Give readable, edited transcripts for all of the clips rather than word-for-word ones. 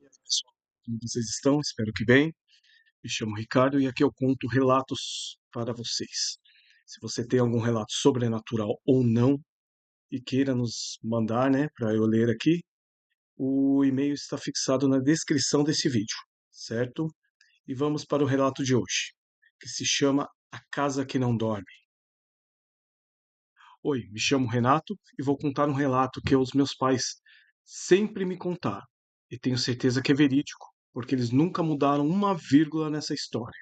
Pessoal, como vocês estão? Espero que bem. Me chamo Ricardo e aqui eu conto relatos para vocês. Se você tem algum relato sobrenatural ou não e queira nos mandar, né, para eu ler aqui, o e-mail está fixado na descrição desse vídeo, certo? E vamos para o relato de hoje, que se chama A Casa que Não Dorme. Oi, me chamo Renato e vou contar um relato que os meus pais sempre me contaram. E tenho certeza que é verídico, porque eles nunca mudaram uma vírgula nessa história.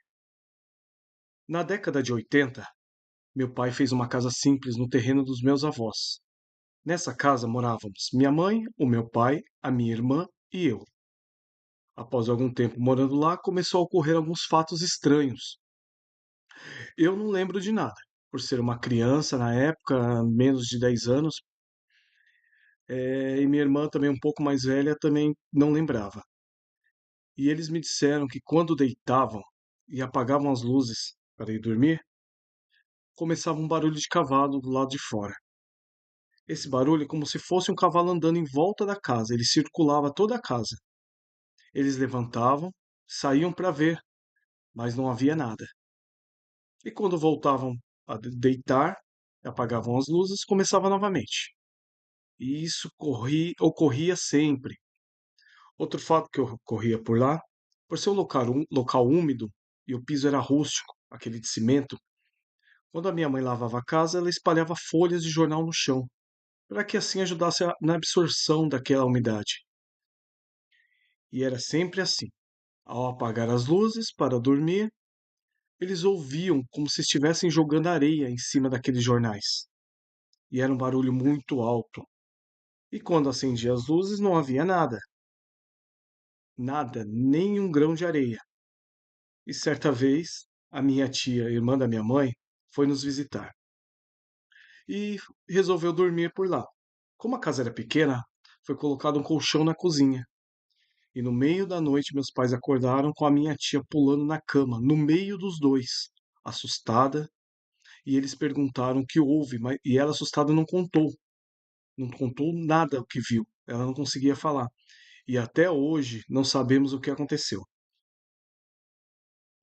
Na década de 80, meu pai fez uma casa simples no terreno dos meus avós. Nessa casa morávamos minha mãe, o meu pai, a minha irmã e eu. Após algum tempo morando lá, começou a ocorrer alguns fatos estranhos. Eu não lembro de nada, por ser uma criança na época, menos de 10 anos, e minha irmã também um pouco mais velha também não lembrava. E eles me disseram que quando deitavam e apagavam as luzes para ir dormir, começava um barulho de cavalo do lado de fora. Esse barulho é como se fosse um cavalo andando em volta da casa, ele circulava toda a casa. Eles levantavam, saíam para ver, mas não havia nada. E quando voltavam a deitar, apagavam as luzes, começava novamente. E isso ocorria sempre. Outro fato que ocorria por lá, por ser um local úmido e o piso era rústico, aquele de cimento, quando a minha mãe lavava a casa, ela espalhava folhas de jornal no chão, para que assim ajudasse na absorção daquela umidade. E era sempre assim. Ao apagar as luzes para dormir, eles ouviam como se estivessem jogando areia em cima daqueles jornais. E era um barulho muito alto. E quando acendia as luzes, não havia nada. Nada, nem um grão de areia. E certa vez, a minha tia, irmã da minha mãe, foi nos visitar e resolveu dormir por lá. Como a casa era pequena, foi colocado um colchão na cozinha. E no meio da noite, meus pais acordaram com a minha tia pulando na cama, no meio dos dois, assustada. E eles perguntaram o que houve, e ela, assustada, não contou. Não contou nada o que viu. Ela não conseguia falar. E até hoje não sabemos o que aconteceu.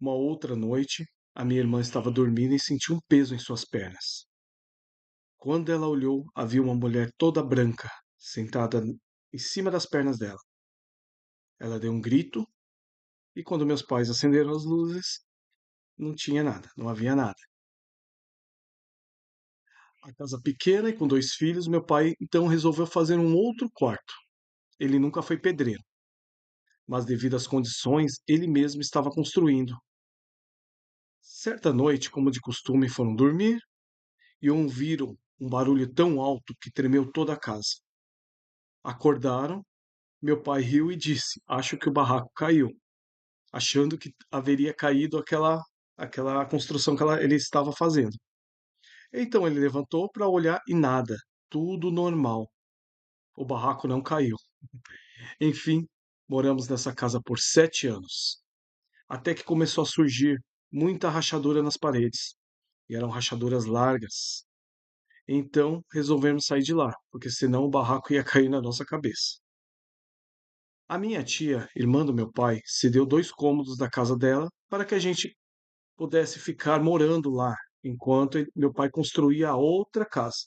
Uma outra noite, a minha irmã estava dormindo e sentiu um peso em suas pernas. Quando ela olhou, havia uma mulher toda branca, sentada em cima das pernas dela. Ela deu um grito e quando meus pais acenderam as luzes, não tinha nada, não havia nada. A casa pequena e com dois filhos, meu pai então resolveu fazer um outro quarto. Ele nunca foi pedreiro, mas devido às condições, ele mesmo estava construindo. Certa noite, como de costume, foram dormir e ouviram um barulho tão alto que tremeu toda a casa. Acordaram, meu pai riu e disse: Acho que o barraco caiu, achando que haveria caído aquela construção que ele estava fazendo. Então ele levantou para olhar e nada, tudo normal. O barraco não caiu. Enfim, moramos nessa casa por 7 anos, até que começou a surgir muita rachadura nas paredes, e eram rachaduras largas. Então resolvemos sair de lá, porque senão o barraco ia cair na nossa cabeça. A minha tia, irmã do meu pai, cedeu 2 cômodos da casa dela para que a gente pudesse ficar morando lá, enquanto meu pai construía a outra casa.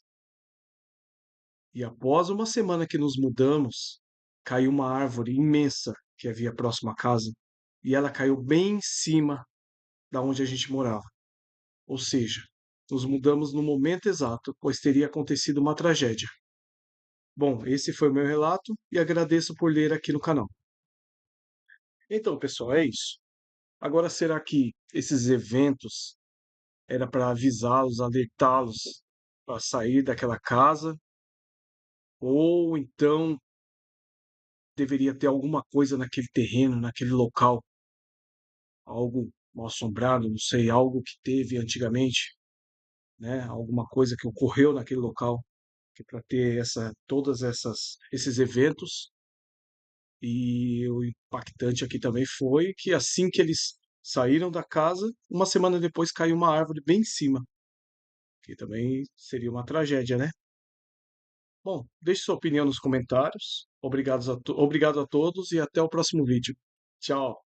E após uma semana que nos mudamos, caiu uma árvore imensa que havia próximo à casa, e ela caiu bem em cima da onde a gente morava. Ou seja, nos mudamos no momento exato, pois teria acontecido uma tragédia. Bom, esse foi o meu relato e agradeço por ler aqui no canal. Então, pessoal, é isso. Agora, será que esses eventos era para avisá-los, alertá-los para sair daquela casa? Ou então deveria ter alguma coisa naquele terreno, naquele local, algo mal assombrado, não sei, algo que teve antigamente, né? Alguma coisa que ocorreu naquele local, que para ter todas esses eventos. E o impactante aqui também foi que assim que eles saíram da casa, uma semana depois caiu uma árvore bem em cima, que também seria uma tragédia, né? Bom, deixe sua opinião nos comentários. Obrigado a todos e até o próximo vídeo. Tchau.